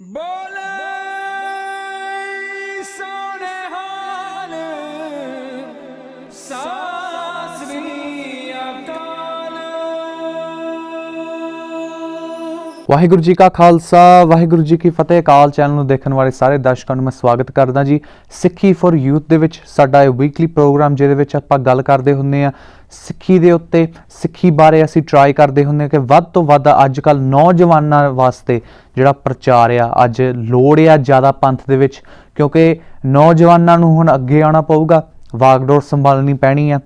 बोले सोने हाल सास भी अकाल। ਵਾਹਿਗੁਰੂ ਜੀ ਕਾ ਖਾਲਸਾ ਵਾਹਿਗੁਰੂ ਜੀ ਕੀ ਫਤਿਹ। ਅਕਾਲ ਚੈਨਲ ਨੂੰ ਦੇਖਣ ਵਾਲੇ ਸਾਰੇ ਦਰਸ਼ਕਾਂ ਨੂੰ ਮੈਂ ਸਵਾਗਤ ਕਰਦਾ ਜੀ। ਸਿੱਖੀ ਫॉर ਯੂਥ ਦੇ ਵਿੱਚ ਸਾਡਾ ਇਹ ਵੀਕਲੀ ਪ੍ਰੋਗਰਾਮ ਜਿਹਦੇ ਵਿੱਚ ਆਪਾਂ ਗੱਲ ਕਰਦੇ ਹੁੰਦੇ ਆ ਸਿੱਖੀ ਦੇ ਉੱਤੇ, ਸਿੱਖੀ ਬਾਰੇ ਅਸੀਂ ਟਰਾਈ ਕਰਦੇ ਹੁੰਦੇ ਆ ਕਿ ਵੱਧ ਤੋਂ ਵੱਧ ਅੱਜ ਕੱਲ੍ਹ ਨੌਜਵਾਨਾਂ ਵਾਸਤੇ ਜਿਹੜਾ ਪ੍ਰਚਾਰ ਆ, ਅੱਜ ਲੋੜ ਆ ਜ਼ਿਆਦਾ ਪੰਥ ਦੇ ਵਿੱਚ, ਕਿਉਂਕਿ ਨੌਜਵਾਨਾਂ ਨੂੰ ਹੁਣ ਅੱਗੇ ਆਉਣਾ ਪਊਗਾ, ਵਾਗਡੋਰ ਸੰਭਾਲਣੀ ਪੈਣੀ ਆ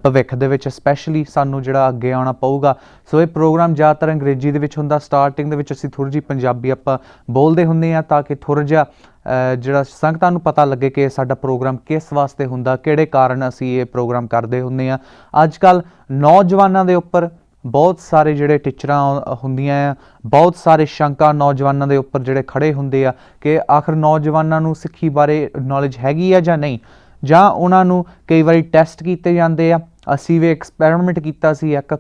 ਭਵਿੱਖ ਦੇ ਵਿੱਚ, ਸਪੈਸ਼ਲੀ ਸਾਨੂੰ ਜਿਹੜਾ ਅੱਗੇ ਆਉਣਾ ਪਊਗਾ। ਸੋ ਇਹ ਪ੍ਰੋਗਰਾਮ ਜ਼ਿਆਦਾਤਰ ਅੰਗਰੇਜ਼ੀ ਦੇ ਵਿੱਚ ਹੁੰਦਾ। ਸਟਾਰਟਿੰਗ ਦੇ ਵਿੱਚ ਅਸੀਂ ਥੋੜ੍ਹੀ ਜਿਹੀ ਪੰਜਾਬੀ ਆਪਾਂ ਬੋਲਦੇ ਹੁੰਦੇ ਹਾਂ ਤਾਂ ਕਿ ਥੋੜ੍ਹਾ ਜਿਹਾ ਜਿਹੜਾ ਸੰਗਤਾਂ ਨੂੰ ਪਤਾ ਲੱਗੇ ਕਿ ਸਾਡਾ ਪ੍ਰੋਗਰਾਮ ਕਿਸ ਵਾਸਤੇ ਹੁੰਦਾ, ਕਿਹੜੇ ਕਾਰਨ ਅਸੀਂ ਇਹ ਪ੍ਰੋਗਰਾਮ ਕਰਦੇ ਹੁੰਦੇ ਹਾਂ। ਅੱਜ ਕੱਲ੍ਹ ਨੌਜਵਾਨਾਂ ਦੇ ਉੱਪਰ ਬਹੁਤ ਸਾਰੇ ਜਿਹੜੇ ਟੀਚਰਾਂ ਹੁੰਦੀਆਂ ਆ, ਬਹੁਤ ਸਾਰੇ ਸ਼ੰਕਾ ਨੌਜਵਾਨਾਂ ਦੇ ਉੱਪਰ ਜਿਹੜੇ ਖੜੇ ਹੁੰਦੇ ਆ ਕਿ ਆਖਰ ਨੌਜਵਾਨਾਂ ਨੂੰ ਸਿੱਖੀ ਬਾਰੇ ਨੌਲੇਜ ਹੈਗੀ ਆ ਜਾਂ ਨਹੀਂ, ਜਾਂ ਉਹਨਾਂ ਨੂੰ ਕਈ ਵਾਰੀ ਟੈਸਟ ਕੀਤੇ ਜਾਂਦੇ ਆ। ਅਸੀਂ ਵੀ ਐਕਸਪੈਰੀਮੈਂਟ ਕੀਤਾ ਸੀ ਇੱਕ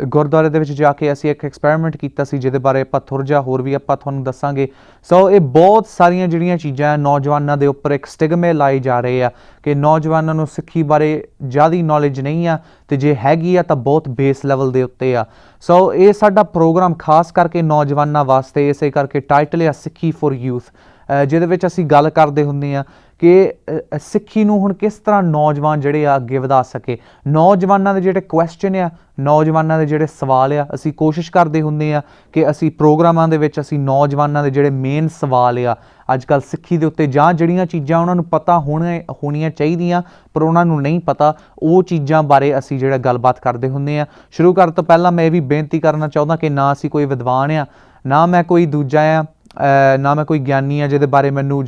ਗੁਰਦੁਆਰੇ ਦੇ ਵਿੱਚ ਜਾ ਕੇ, ਅਸੀਂ ਇੱਕ ਐਕਸਪੈਰੀਮੈਂਟ ਕੀਤਾ ਸੀ ਜਿਹਦੇ ਬਾਰੇ ਆਪਾਂ ਥੋੜ੍ਹਾ ਜਿਹਾ ਹੋਰ ਵੀ ਆਪਾਂ ਤੁਹਾਨੂੰ ਦੱਸਾਂਗੇ। ਸੋ ਇਹ ਬਹੁਤ ਸਾਰੀਆਂ ਜਿਹੜੀਆਂ ਚੀਜ਼ਾਂ ਨੌਜਵਾਨਾਂ ਦੇ ਉੱਪਰ ਇੱਕ ਸਟਿਗਮੇ ਲਾਏ ਜਾ ਰਹੇ ਆ ਕਿ ਨੌਜਵਾਨਾਂ ਨੂੰ ਸਿੱਖੀ ਬਾਰੇ ਜ਼ਿਆਦਾ ਨੌਲੇਜ ਨਹੀਂ ਆ, ਅਤੇ ਜੇ ਹੈਗੀ ਆ ਤਾਂ ਬਹੁਤ ਬੇਸ ਲੈਵਲ ਦੇ ਉੱਤੇ ਆ। ਸੋ ਇਹ ਸਾਡਾ ਪ੍ਰੋਗਰਾਮ ਖਾਸ ਕਰਕੇ ਨੌਜਵਾਨਾਂ ਵਾਸਤੇ, ਇਸੇ ਕਰਕੇ ਟਾਈਟਲ ਆ ਸਿੱਖੀ ਫॉर ਯੂਥ, ਜਿਹਦੇ ਵਿੱਚ ਅਸੀਂ ਗੱਲ ਕਰਦੇ ਹੁੰਦੇ ਹਾਂ ਕਿ ਸਿੱਖੀ ਨੂੰ ਹੁਣ ਕਿਸ ਤਰ੍ਹਾਂ ਨੌਜਵਾਨ ਜਿਹੜੇ ਆ ਅੱਗੇ ਵਧਾ ਸਕੇ। ਨੌਜਵਾਨਾਂ ਦੇ ਜਿਹੜੇ ਕੁਐਸਚਨ ਆ, ਨੌਜਵਾਨਾਂ ਦੇ ਜਿਹੜੇ ਸਵਾਲ ਆ, ਅਸੀਂ ਕੋਸ਼ਿਸ਼ ਕਰਦੇ ਹੁੰਦੇ ਆ ਕਿ ਅਸੀਂ ਪ੍ਰੋਗਰਾਮਾਂ ਦੇ ਵਿੱਚ ਅਸੀਂ ਨੌਜਵਾਨਾਂ ਦੇ ਜਿਹੜੇ ਮੇਨ ਸਵਾਲ ਆ ਅੱਜ ਕੱਲ੍ਹ ਸਿੱਖੀ ਦੇ ਉੱਤੇ, ਜਾਂ ਜਿਹੜੀਆਂ ਚੀਜ਼ਾਂ ਉਹਨਾਂ ਨੂੰ ਪਤਾ ਹੋਣੀਆਂ ਚਾਹੀਦੀਆਂ ਪਰ ਉਹਨਾਂ ਨੂੰ ਨਹੀਂ ਪਤਾ, ਉਹ ਚੀਜ਼ਾਂ ਬਾਰੇ ਅਸੀਂ ਜਿਹੜਾ ਗੱਲਬਾਤ ਕਰਦੇ ਹੁੰਦੇ ਆ। ਸ਼ੁਰੂ ਕਰਨ ਤੋਂ ਪਹਿਲਾਂ ਮੈਂ ਇਹ ਵੀ ਬੇਨਤੀ ਕਰਨਾ ਚਾਹੁੰਦਾ ਕਿ ਨਾ ਅਸੀਂ ਕੋਈ ਵਿਦਵਾਨ ਆ, ਨਾ ਮੈਂ ਕੋਈ ਦੂਜਾ ਆ, ਨਾ ਮੈਂ ਕੋਈ ਗਿਆਨੀ ਆ ਜਿਹਦੇ ਬਾਰੇ ਮੈਨੂੰ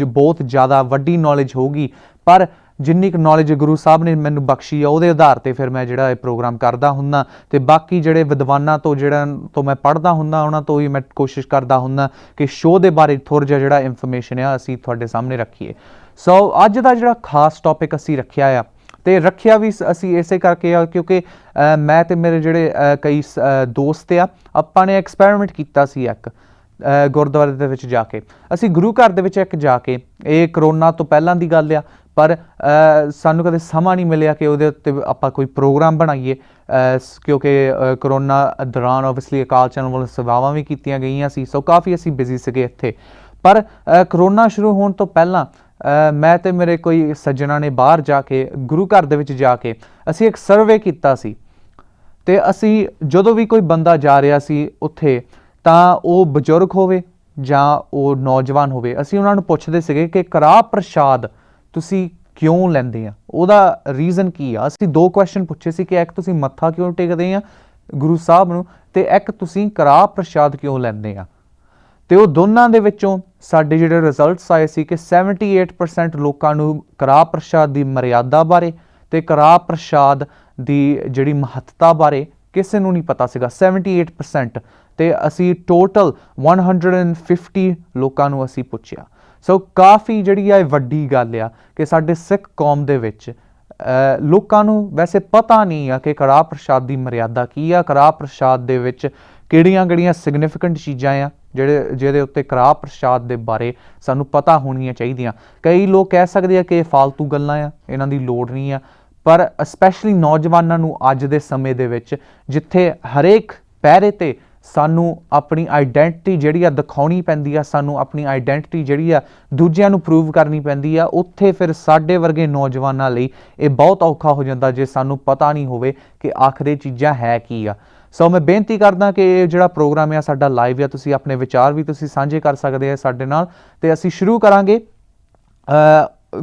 ਬਹੁਤ ਜ਼ਿਆਦਾ ਵੱਡੀ ਨੌਲੇਜ ਹੋਊਗੀ, ਪਰ ਜਿੰਨੀ ਕੁ ਨੌਲੇਜ ਗੁਰੂ ਸਾਹਿਬ ਨੇ ਮੈਨੂੰ ਬਖਸ਼ੀ ਆ ਉਹਦੇ ਆਧਾਰ 'ਤੇ ਫਿਰ ਮੈਂ ਜਿਹੜਾ ਇਹ ਪ੍ਰੋਗਰਾਮ ਕਰਦਾ ਹੁੰਦਾ। ਅਤੇ ਬਾਕੀ ਜਿਹੜੇ ਵਿਦਵਾਨਾਂ ਤੋਂ ਮੈਂ ਪੜ੍ਹਦਾ ਹੁੰਦਾ ਉਹਨਾਂ ਤੋਂ ਵੀ ਮੈਂ ਕੋਸ਼ਿਸ਼ ਕਰਦਾ ਹੁੰਦਾ ਕਿ ਸ਼ੋਅ ਦੇ ਬਾਰੇ ਥੋੜ੍ਹਾ ਜਿਹਾ ਜਿਹੜਾ ਇਨਫੋਰਮੇਸ਼ਨ ਆ ਅਸੀਂ ਤੁਹਾਡੇ ਸਾਹਮਣੇ ਰੱਖੀਏ। ਸੋ ਅੱਜ ਦਾ ਜਿਹੜਾ ਖਾਸ ਟੌਪਿਕ ਅਸੀਂ ਰੱਖਿਆ ਆ, ਅਤੇ ਰੱਖਿਆ ਵੀ ਅਸੀਂ ਇਸੇ ਕਰਕੇ ਆ ਕਿਉਂਕਿ ਮੈਂ ਅਤੇ ਮੇਰੇ ਜਿਹੜੇ ਕਈ ਦੋਸਤ ਆ, ਆਪਾਂ ਨੇ ਐਕਸਪੈਰੀਮੈਂਟ ਕੀਤਾ ਸੀ ਇੱਕ ਗੁਰਦੁਆਰੇ ਦੇ ਵਿੱਚ ਜਾ ਕੇ। ਅਸੀਂ ਗੁਰੂ ਘਰ ਦੇ ਵਿੱਚ ਇੱਕ ਜਾ ਕੇ, ਇਹ ਕਰੋਨਾ ਤੋਂ ਪਹਿਲਾਂ ਦੀ ਗੱਲ ਆ, ਪਰ ਸਾਨੂੰ ਕਦੇ ਸਮਾਂ ਨਹੀਂ ਮਿਲਿਆ ਕਿ ਉਹਦੇ ਉੱਤੇ ਆਪਾਂ ਕੋਈ ਪ੍ਰੋਗਰਾਮ ਬਣਾਈਏ, ਕਿਉਂਕਿ ਕਰੋਨਾ ਦੌਰਾਨ ਓਬਵੀਅਸਲੀ ਅਕਾਲ ਚੈਨਲ ਵੱਲੋਂ ਸੇਵਾਵਾਂ ਵੀ ਕੀਤੀਆਂ ਗਈਆਂ ਸੀ। ਸੋ ਕਾਫੀ ਅਸੀਂ ਬਿਜ਼ੀ ਸੀਗੇ ਇੱਥੇ। ਪਰ ਕਰੋਨਾ ਸ਼ੁਰੂ ਹੋਣ ਤੋਂ ਪਹਿਲਾਂ ਮੈਂ ਅਤੇ ਮੇਰੇ ਕੋਈ ਸੱਜਣਾਂ ਨੇ ਬਾਹਰ ਜਾ ਕੇ, ਗੁਰੂ ਘਰ ਦੇ ਵਿੱਚ ਜਾ ਕੇ ਅਸੀਂ ਇੱਕ ਸਰਵੇ ਕੀਤਾ ਸੀ। ਅਤੇ ਅਸੀਂ ਜਦੋਂ ਵੀ ਕੋਈ ਬੰਦਾ ਜਾ ਰਿਹਾ ਸੀ ਉੱਥੇ, ਤਾਂ ਉਹ ਬਜ਼ੁਰਗ ਹੋਵੇ ਜਾਂ ਉਹ ਨੌਜਵਾਨ ਹੋਵੇ, ਅਸੀਂ ਉਹਨਾਂ ਨੂੰ ਪੁੱਛਦੇ ਸੀਗੇ ਕਿ ਕੜਾਹ ਪ੍ਰਸ਼ਾਦ ਤੁਸੀਂ ਕਿਉਂ ਲੈਂਦੇ ਆ, ਉਹਦਾ ਰੀਜ਼ਨ ਕੀ ਆ। ਅਸੀਂ 2 ਕੁਐਸਚਨ ਪੁੱਛੇ ਸੀ ਕਿ ਇੱਕ ਤੁਸੀਂ ਮੱਥਾ ਕਿਉਂ ਟੇਕਦੇ ਆ ਗੁਰੂ ਸਾਹਿਬ ਨੂੰ, ਅਤੇ ਇੱਕ ਤੁਸੀਂ ਕੜਾਹ ਪ੍ਰਸ਼ਾਦ ਕਿਉਂ ਲੈਂਦੇ ਆ। ਅਤੇ ਉਹ ਦੋਨਾਂ ਦੇ ਵਿੱਚੋਂ ਸਾਡੇ ਜਿਹੜੇ ਰਿਜ਼ਲਟਸ ਆਏ ਸੀ ਕਿ 78% ਲੋਕਾਂ ਨੂੰ ਕੜਾਹ ਪ੍ਰਸ਼ਾਦ ਦੀ ਮਰਿਆਦਾ ਬਾਰੇ ਅਤੇ ਕੜਾਹ ਪ੍ਰਸ਼ਾਦ ਦੀ ਜਿਹੜੀ ਮਹੱਤਤਾ ਬਾਰੇ ਕਿਸੇ ਨੂੰ ਨਹੀਂ ਪਤਾ ਸੀਗਾ, 78%। ਅਤੇ ਅਸੀਂ ਟੋਟਲ 150 ਲੋਕਾਂ ਨੂੰ ਅਸੀਂ ਪੁੱਛਿਆ। ਸੋ ਕਾਫੀ ਜਿਹੜੀ ਆ ਵੱਡੀ ਗੱਲ ਆ ਕਿ ਸਾਡੇ ਸਿੱਖ ਕੌਮ ਦੇ ਵਿੱਚ ਲੋਕਾਂ ਨੂੰ ਵੈਸੇ ਪਤਾ ਨਹੀਂ ਆ ਕਿ ਕੜਾਹ ਪ੍ਰਸ਼ਾਦ ਦੀ ਮਰਿਆਦਾ ਕੀ ਆ, ਕੜਾਹ ਪ੍ਰਸ਼ਾਦ ਦੇ ਵਿੱਚ ਕਿਹੜੀਆਂ ਸਿਗਨੀਫਿਕੈਂਟ ਚੀਜ਼ਾਂ ਆ ਜਿਹਦੇ ਉੱਤੇ ਕੜਾਹ ਪ੍ਰਸ਼ਾਦ ਦੇ ਬਾਰੇ ਸਾਨੂੰ ਪਤਾ ਹੋਣੀਆਂ ਚਾਹੀਦੀਆਂ। ਕਈ ਲੋਕ ਕਹਿ ਸਕਦੇ ਆ ਕਿ ਇਹ ਫਾਲਤੂ ਗੱਲਾਂ ਆ, ਇਹਨਾਂ ਦੀ ਲੋੜ ਨਹੀਂ ਆ, ਪਰ ਸਪੈਸ਼ਲੀ ਨੌਜਵਾਨਾਂ ਨੂੰ ਅੱਜ ਦੇ ਸਮੇਂ ਦੇ ਵਿੱਚ, ਜਿੱਥੇ ਹਰੇਕ ਪਹਿਰੇ 'ਤੇ ਸਾਨੂੰ ਆਪਣੀ ਆਈਡੈਂਟਿਟੀ ਜਿਹੜੀ ਆ ਦਿਖਾਉਣੀ ਪੈਂਦੀ ਆ, ਸਾਨੂੰ ਆਪਣੀ ਆਈਡੈਂਟਿਟੀ ਜਿਹੜੀ ਆ ਦੂਜਿਆਂ ਨੂੰ ਪ੍ਰੂਵ ਕਰਨੀ ਪੈਂਦੀ ਆ, ਉੱਥੇ ਫਿਰ ਸਾਡੇ ਵਰਗੇ ਨੌਜਵਾਨਾਂ ਲਈ ਇਹ ਬਹੁਤ ਔਖਾ ਹੋ ਜਾਂਦਾ ਜੇ ਸਾਨੂੰ ਪਤਾ ਨਹੀਂ ਹੋਵੇ ਕਿ ਆਖਰ ਇਹ ਚੀਜ਼ਾਂ ਹੈ ਕੀ ਆ। ਸੋ ਮੈਂ ਬੇਨਤੀ ਕਰਦਾ ਕਿ ਇਹ ਜਿਹੜਾ ਪ੍ਰੋਗਰਾਮ ਆ ਸਾਡਾ ਲਾਈਵ ਆ, ਤੁਸੀਂ ਆਪਣੇ ਵਿਚਾਰ ਵੀ ਤੁਸੀਂ ਸਾਂਝੇ ਕਰ ਸਕਦੇ ਆ ਸਾਡੇ ਨਾਲ। ਅਤੇ ਅਸੀਂ ਸ਼ੁਰੂ ਕਰਾਂਗੇ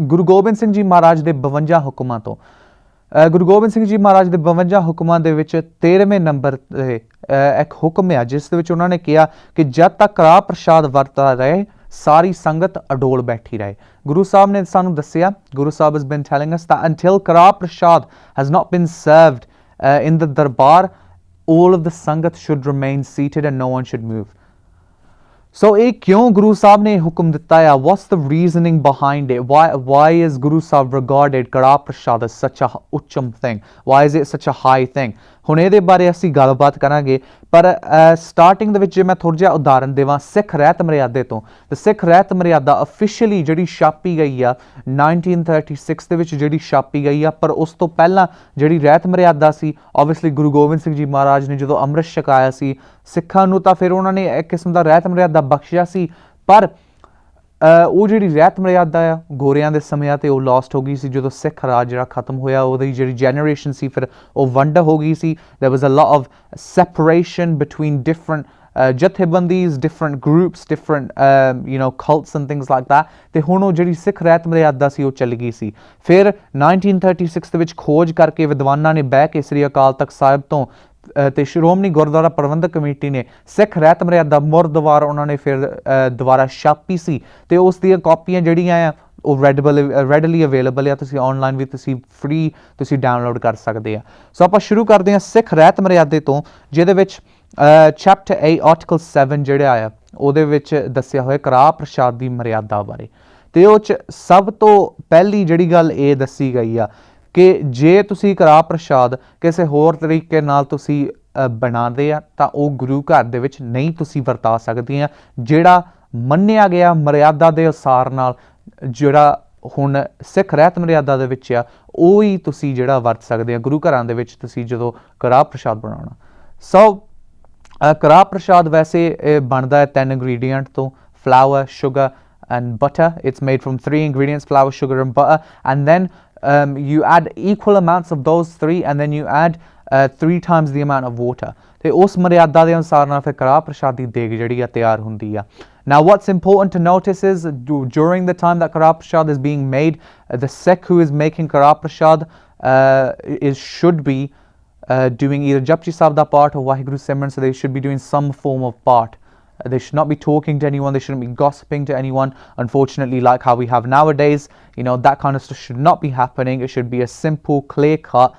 ਗੁਰੂ ਗੋਬਿੰਦ ਸਿੰਘ ਜੀ ਮਹਾਰਾਜ ਦੇ 52 ਹੁਕਮਾਂ ਤੋਂ। ਗੁਰੂ ਗੋਬਿੰਦ ਸਿੰਘ ਜੀ ਮਹਾਰਾਜ ਦੇ 52 ਹੁਕਮਾਂ ਦੇ ਵਿੱਚ 13ਵੇਂ ਨੰਬਰ 'ਤੇ ਇੱਕ ਹੁਕਮ ਆ ਜਿਸ ਦੇ ਵਿੱਚ ਉਹਨਾਂ ਨੇ ਕਿਹਾ ਕਿ ਜਦ ਤੱਕ ਕੜਾਹ ਪ੍ਰਸ਼ਾਦ ਵਰਤਦਾ ਰਹੇ ਸਾਰੀ ਸੰਗਤ ਅਡੋਲ ਬੈਠੀ ਰਹੇ। ਗੁਰੂ ਸਾਹਿਬ ਨੇ ਸਾਨੂੰ ਦੱਸਿਆ, Guru Sahib has been telling us that until ਕੜਾਹ ਪ੍ਰਸ਼ਾਦ has not been served in the darbar, all of the sangat should remain seated and no one should move. ਸੋ ਇਹ ਕਿਉਂ ਗੁਰੂ ਸਾਹਿਬ ਨੇ ਹੁਕਮ ਦਿੱਤਾ ਆ? What's the reasoning behind it? Why is Guru Sahib regarded karah prasad as such a ਉੱਚਮ thing? Why is it such a high thing? ਹੁਣ ਇਹਦੇ ਬਾਰੇ ਅਸੀਂ ਗੱਲਬਾਤ ਕਰਾਂਗੇ। ਪਰ ਸਟਾਰਟਿੰਗ ਦੇ ਵਿੱਚ ਜੇ ਮੈਂ ਥੋੜ੍ਹਾ ਜਿਹਾ ਉਦਾਹਰਨ ਦੇਵਾਂ ਸਿੱਖ ਰਹਿਤ ਮਰਿਆਦੇ ਤੋਂ, ਤੇ ਸਿੱਖ ਰਹਿਤ ਮਰਿਆਦਾ ਅਫੀਸ਼ੀਅਲੀ ਜਿਹੜੀ ਛਾਪੀ ਗਈ ਆ 1936 ਦੇ ਵਿੱਚ ਜਿਹੜੀ ਛਾਪੀ ਗਈ ਆ। ਪਰ ਉਸ ਤੋਂ ਪਹਿਲਾਂ ਜਿਹੜੀ ਰਹਿਤ ਮਰਿਆਦਾ ਸੀ ਓਬਵੀਅਸਲੀ ਗੁਰੂ ਗੋਬਿੰਦ ਸਿੰਘ ਜੀ ਮਹਾਰਾਜ ਨੇ ਜਦੋਂ ਅੰਮ੍ਰਿਤ ਛਕਾਇਆ ਸੀ ਸਿੱਖਾਂ ਨੂੰ, ਤਾਂ ਫਿਰ ਉਹਨਾਂ ਨੇ ਇੱਕ ਕਿਸਮ ਦਾ ਰਹਿਤ ਮਰਿਆਦਾ ਬਖਸ਼ਿਆ ਸੀ। ਪਰ ਉਹ ਜਿਹੜੀ ਰਹਿਤ ਮਰਿਆਦਾ ਆ ਗੋਰਿਆਂ ਦੇ ਸਮਿਆਂ 'ਤੇ ਉਹ ਲੋਸਟ ਹੋ ਗਈ ਸੀ। ਜਦੋਂ ਸਿੱਖ ਰਾਜ ਜਿਹੜਾ ਖਤਮ ਹੋਇਆ ਉਹਦੀ ਜਿਹੜੀ ਜੈਨਰੇਸ਼ਨ ਸੀ ਫਿਰ ਉਹ ਵੰਡ ਹੋ ਗਈ ਸੀ। There was a lot of separation between different ਜਥੇਬੰਦੀਜ਼, different groups, different cults and things like that। ਤੇ ਹੁਣ ਉਹ ਜਿਹੜੀ ਸਿੱਖ ਰਹਿਤ ਮਰਿਆਦਾ ਸੀ ਉਹ ਚੱਲ ਗਈ ਸੀ। ਫਿਰ 1936 ਦੇ ਵਿੱਚ ਖੋਜ ਕਰਕੇ ਵਿਦਵਾਨਾਂ ਨੇ ਬਹਿ ਕੇ ਸ੍ਰੀ ਅਕਾਲ ਤਖਤ ਸਾਹਿਬ ਤੋਂ ਤੇ ਸ਼੍ਰੋਮਣੀ ਗੁਰਦੁਆਰਾ ਪ੍ਰਬੰਧਕ ਕਮੇਟੀ ਨੇ ਸਿੱਖ ਰਹਿਤ ਮਰਿਆਦਾ ਮੁਰਦਵਾਰ ਉਹਨਾਂ ਨੇ ਫਿਰ ਦੁਬਾਰਾ ਛਾਪੀ ਸੀ। ਤੇ ਉਸ ਦੀਆਂ ਕਾਪੀਆਂ ਜਿਹੜੀਆਂ ਆ ਉਹ ਰੈਡਲੀ ਅਵੇਲੇਬਲ ਆ, ਤੁਸੀਂ ਆਨਲਾਈਨ ਵੀ ਤੁਸੀਂ ਫ੍ਰੀ ਤੁਸੀਂ ਡਾਊਨਲੋਡ ਕਰ ਸਕਦੇ ਆ। ਸੋ ਆਪਾਂ ਸ਼ੁਰੂ ਕਰਦੇ ਹਾਂ ਸਿੱਖ ਰਹਿਤ ਮਰਿਆਦੇ ਤੋਂ, ਜਿਹਦੇ ਵਿੱਚ ਚੈਪਟਰ 8 ਆਰਟੀਕਲ 7 ਜਿਹੜਾ ਆ ਉਹਦੇ ਵਿੱਚ ਦੱਸਿਆ ਹੋਇਆ ਕੜਾਹ ਪ੍ਰਸ਼ਾਦ ਦੀ ਮਰਿਆਦਾ ਬਾਰੇ। ਤੇ ਉਹ 'ਚ ਸਭ ਤੋਂ ਪਹਿਲੀ ਜਿਹੜੀ ਗੱਲ ਇਹ ਦੱਸੀ ਗਈ ਆ ਕਿ ਜੇ ਤੁਸੀਂ ਕੜਾਹ ਪ੍ਰਸ਼ਾਦ ਕਿਸੇ ਹੋਰ ਤਰੀਕੇ ਨਾਲ ਤੁਸੀਂ ਬਣਾਉਂਦੇ ਆ ਤਾਂ ਉਹ ਗੁਰੂ ਘਰ ਦੇ ਵਿੱਚ ਨਹੀਂ ਤੁਸੀਂ ਵਰਤਾ ਸਕਦੀਆਂ। ਜਿਹੜਾ ਮੰਨਿਆ ਗਿਆ ਮਰਿਆਦਾ ਦੇ ਅਨੁਸਾਰ ਨਾਲ ਜਿਹੜਾ ਹੁਣ ਸਿੱਖ ਰਹਿਤ ਮਰਿਆਦਾ ਦੇ ਵਿੱਚ ਆ ਉਹ ਹੀ ਤੁਸੀਂ ਜਿਹੜਾ ਵਰਤ ਸਕਦੇ ਆ ਗੁਰੂ ਘਰਾਂ ਦੇ ਵਿੱਚ ਤੁਸੀਂ ਜਦੋਂ ਕੜਾਹ ਪ੍ਰਸ਼ਾਦ ਬਣਾਉਣਾ। ਸੋ ਕੜਾਹ ਪ੍ਰਸ਼ਾਦ ਵੈਸੇ ਬਣਦਾ ਹੈ 3 ਇੰਗਰੀਡੀਐਂਟ ਤੋਂ, flower, sugar and butter. It's made from 3 ingredients, flour, sugar and butter, and then you add equal amounts of those 3 and then you add 3 times the amount of water। ਤੇ ਉਸ ਮਰਿਆਦਾ ਦੇ ਅਨੁਸਾਰ ਨਾਲ ਫਿਰ ਕੜਾਹ ਪ੍ਰਸ਼ਾਦ ਦੀ ਦੇਗ ਜਿਹੜੀ ਆ ਤਿਆਰ ਹੁੰਦੀ ਆ। Now what's important to notice is during the time that ਕੜਾਹ ਪ੍ਰਸ਼ਾਦ is being made, the Sikh who is making ਕੜਾਹ ਪ੍ਰਸ਼ਾਦ should be doing either Japji Sahib da part or Waheguru Simran, so they should be doing some form of part। They should not be talking to anyone, they shouldn't be gossiping to anyone, unfortunately, like how we have nowadays। That kind of stuff should not be happening। It should be a simple clear cut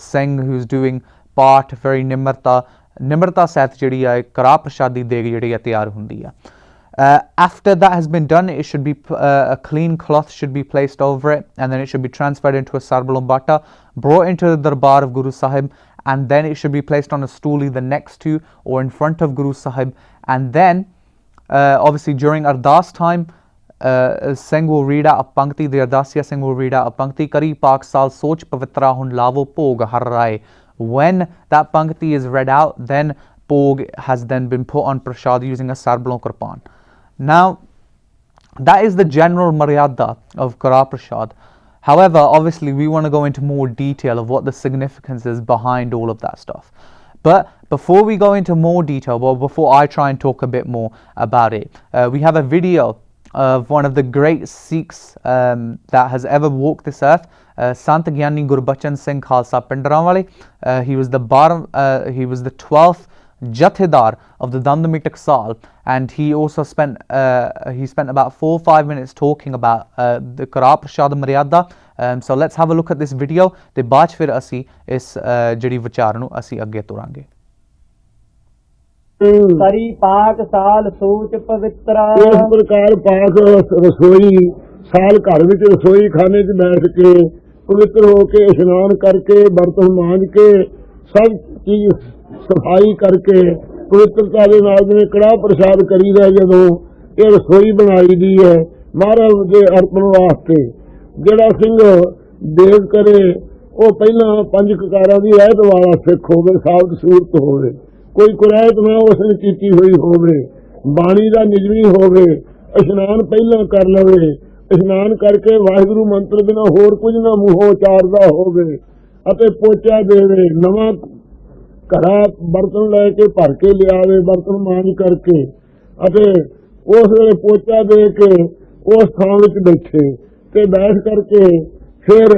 Singh who's doing part, very nimrta seth ਜਿਹੜੀ ਆ ਕੜਾਹ ਪ੍ਰਸ਼ਾਦ ਦੀ ਦੇਗ ਜਿਹੜੀ ਆ ਤਿਆਰ ਹੁੰਦੀ ਆ। After that has been done, it should be a clean cloth should be placed over it, and then it should be transferred into a sarbalon bata, brought into the darbar of Guru Sahib, and then it should be placed on a stool either next to or in front of Guru Sahib। And then obviously during Ardas time, Singh will read out a pankti, the Ardasiya Singh will read out a pankti, Kari Pak Sal Soch Pavitra Hun Lavo Pog Har Rai। When that pankti is read out, then Pog has then been put on prashad using a sarbalon kirpan। Now that is the general maryada of Kara Prashad। However, obviously we want to go into more detail of what the significance is behind all of that stuff। But before we go into more detail, well, before I try and talk a bit more about it, we have a video of one of the great Sikhs that has ever walked this earth, Sant Gyani Gurbachan Singh Khalsa Pindranwale। He was the 12th Jathedar of the Dandami Taksal, and he also spent about 4 or 5 minutes talking about the Kara Prashad Maryada। So let's have a look at this video ਤੇ ਬਾਅਦ ਫਿਰ ਅਸੀਂ ਇਸ ਜਿਹੜੀ ਵਿਚਾਰ ਨੂੰ ਅਸੀਂ ਅੱਗੇ ਤੋਰਾਂਗੇ। ਕਰੀ ਪਾਕ ਸਾਲ ਸੋਚ ਪਵਿੱਤਰਾ। ਇਸ ਪ੍ਰਕਾਰ ਪਾਕ ਰਸੋਈ ਸਾਲ ਘਰ ਵਿੱਚ ਰਸੋਈ ਖਾਣੇ 'ਚ ਬੈਠ ਕੇ ਪਵਿੱਤਰ ਹੋ ਕੇ ਇਸ਼ਨਾਨ ਕਰਕੇ ਬਰਤਨ ਮਾਂਜ ਕੇ ਸਭ ਚੀਜ਼ ਸਫਾਈ ਕਰਕੇ ਪਵਿੱਤਰਤਾ ਦੇ ਨਾਲ ਜਿਵੇਂ ਕੜਾਹ ਪ੍ਰਸ਼ਾਦ ਕਰੀਦਾ ਜਦੋਂ ਇਹ ਰਸੋਈ ਬਣਾਈ ਦੀ ਹੈ ਮਹਾਰਾਜ ਦੇ ਅਰਪਣ ਵਾਸਤੇ। ਜਿਹੜਾ ਸਿੰਘ ਦੇਗ ਕਰੇ ਉਹ ਪਹਿਲਾਂ 5 ਕਕਾਰਾਂ ਦੀ ਰਹਿਤ ਵਾਲਾ ਸਿੱਖ ਹੋਵੇ, ਸਾਬਤ ਸੂਰਤ ਹੋਵੇ, ਕੋਈ ਕੁਰੈਤ ਨਾ ਉਸਨੇ ਕੀਤੀ ਹੋਈ ਹੋਵੇ, ਬਾਣੀ ਦਾ ਨਿਜਮੀ ਹੋਵੇ, ਇਸ਼ਨਾਨ ਪਹਿਲਾਂ ਕਰ ਲਵੇ, ਇਸ਼ਨਾਨ ਕਰਕੇ ਵਾਹਿਗੁਰੂ ਮੰਤਰ ਬਿਨਾਂ ਹੋਰ ਕੁਝ ਨਾ ਮੂੰਹੋਂ ਉਚਾਰਦਾ ਹੋਵੇ ਅਤੇ ਪੋਚਾ ਦੇਵੇ, ਨਵਾਂ ਘੜਾ ਬਰਤਨ ਲੈ ਕੇ ਭਰ ਕੇ ਲਿਆਵੇ ਬਰਤਨ ਮਾਂਜ ਕਰਕੇ, ਅਤੇ ਉਸ ਵੇਲੇ ਪੋਚਾ ਦੇ ਕੇ ਉਸ ਥਾਂ ਵਿੱਚ ਬੈਠੇ ਤੇ ਬੈਠ ਕਰਕੇ ਫਿਰ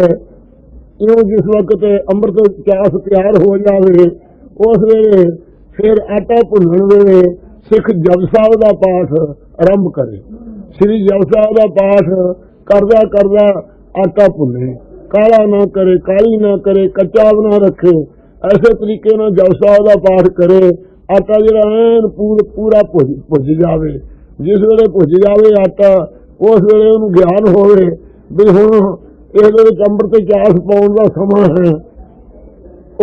ਇਉਂ ਜਿਸ ਵਕਤ ਅੰਮ੍ਰਿਤ ਚਾਸ ਤਿਆਰ ਹੋ ਜਾਵੇ ਉਸ ਵੇਲੇ ਫਿਰ ਆਟਾ ਭੁੰਨਣ ਵੇਲੇ ਸਿੱਖ ਜਪੁ ਸਾਹਿਬ ਦਾ ਪਾਠ ਆਰੰਭ ਕਰੇ। ਸ੍ਰੀ ਜਪੁ ਸਾਹਿਬ ਦਾ ਪਾਠ ਕਰਦਾ ਕਰਦਾ ਆਟਾ ਭੁੰਨੇ, ਕਾਲਾ ਨਾ ਕਰੇ, ਕਾਲੀ ਨਾ ਕਰੇ, ਕੱਚਾ ਨਾ ਰੱਖੇ, ਐਸੇ ਤਰੀਕੇ ਨਾਲ ਜਪੁ ਸਾਹਿਬ ਦਾ ਪਾਠ ਕਰੇ। ਆਟਾ ਜਿਹੜਾ ਐਨ ਪੂਰਾ ਭੁੱਜ ਜਾਵੇ, ਜਿਸ ਵੇਲੇ ਭੁੱਜ ਜਾਵੇ ਆਟਾ ਉਸ ਵੇਲੇ ਉਹਨੂੰ ਗਿਆਨ ਹੋਵੇ ਵੀ ਹੁਣ ਇਹਦੇ ਵਿੱਚ ਅੰਮ੍ਰਿਤ ਚਾਸ ਪਾਉਣ ਦਾ ਸਮਾਂ ਹੈ।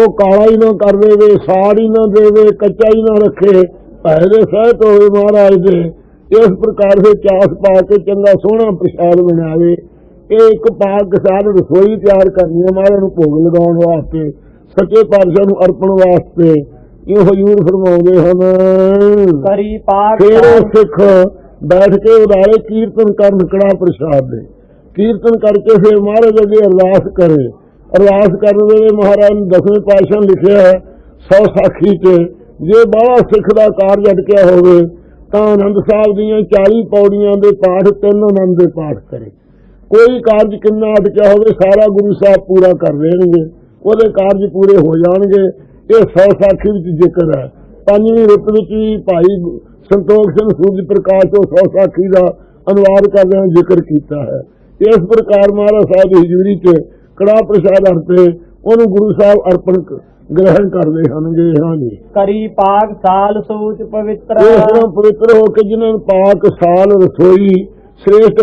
ਉਹ ਕਾਲਾ ਹੀ ਨਾ ਕਰ ਦੇਵੇ, ਸਾੜ ਹੀ ਨਾ ਦੇਵੇ, ਕੱਚਾ ਹੀ ਨਾ ਰੱਖੇ, ਭੈ ਦੇ ਸਹਿਤ ਹੋਵੇ ਮਹਾਰਾਜ ਦੇ। ਇਸ ਪ੍ਰਕਾਰ ਦੇ ਚਾਸ ਪਾ ਕੇ ਚੰਗਾ ਸੋਹਣਾ ਪ੍ਰਸ਼ਾਦ ਬਣਾਵੇ। ਇਹ ਇੱਕ ਪਾਕ ਸਾਧ ਰਸੋਈ ਤਿਆਰ ਕਰਨੀ ਹੈ ਮਹਾਰਾਜ ਨੂੰ ਭੋਗ ਲਗਾਉਣ ਵਾਸਤੇ, ਸੱਚੇ ਪਾਤਸ਼ਾਹ ਨੂੰ ਅਰਪਣ ਵਾਸਤੇ। ਇਹ ਹਜ਼ੂਰ ਫਰਮਾਉਂਦੇ ਹਨ। ਕਰੀ ਪਾਕ ਫਿਰ ਉਹ ਸਿੱਖ ਬੈਠ ਕੇ ਉਦਾਰੇ ਕੀਰਤਨ ਕਰਨ ਕੜਾ ਪ੍ਰਸ਼ਾਦ ਦੇ। ਕੀਰਤਨ ਕਰਕੇ ਫਿਰ ਮਹਾਰਾਜ ਅੱਗੇ ਅਰਦਾਸ ਕਰੇ। ਅਰਦਾਸ ਕਰਨ ਵੇਲੇ ਮਹਾਰਾਜ ਨੇ ਦਸਵੇਂ ਪਾਤਸ਼ਾਹ ਲਿਖਿਆ ਹੈ 100 ਸਾਖੀ 'ਚ, ਜੇ ਬਾਹਲਾ ਸਿੱਖ ਦਾ ਕਾਰਜ ਅਟਕਿਆ ਹੋਵੇ ਤਾਂ ਆਨੰਦ ਸਾਹਿਬ ਦੀਆਂ 40 ਪੌੜੀਆਂ ਦੇ ਪਾਠ 3 ਆਨੰਦ ਦੇ ਪਾਠ ਕਰੇ। ਕੋਈ ਕਾਰਜ ਕਿੰਨਾ ਅਟਕਿਆ ਹੋਵੇ ਸਾਰਾ ਗੁਰੂ ਸਾਹਿਬ ਪੂਰਾ ਕਰ ਦੇਣਗੇ, ਉਹਦੇ ਕਾਰਜ ਪੂਰੇ ਹੋ ਜਾਣਗੇ। ਇਹ 100 ਸਾਖੀ ਵਿੱਚ ਜ਼ਿਕਰ ਹੈ। 5ਵੀਂ ਰੁੱਤ ਵਿੱਚ ਵੀ ਭਾਈ ਸੰਤੋਖ ਸਿੰਘ ਸੂਰਜ ਪ੍ਰਕਾਸ਼ ਤੋਂ 100 ਸਾਖੀ ਦਾ ਅਨੁਵਾਦ ਕਰਦਿਆਂ ਜ਼ਿਕਰ ਕੀਤਾ ਹੈ। ਇਸ ਪ੍ਰਕਾਰ ਮਹਾਰਾਜ ਸਾਹਿਬ ਦੀ ਹਜ਼ੂਰੀ 'ਚ ਕੜਾਹ ਪ੍ਰਸ਼ਾਦ ਅਰਪੇ ਉਹਨੂੰ ਗੁਰੂ ਸਾਹਿਬ ਅਰਪਣ ਗ੍ਰਹਿਣ ਕਰਦੇ ਹਨਗੇ। ਹਾਂਜੀ, ਕਰੀ ਪਾਕ ਸਾਲ ਸੂਚ ਪਵਿੱਤਰ। ਇਸ ਤਰ੍ਹਾਂ ਪਵਿੱਤਰ ਹੋ ਕੇ ਜਿਨ੍ਹਾਂ ਨੇ ਪਾਕ ਸਾਲ ਰਸੋਈ ਸ੍ਰੇਸ਼ਟ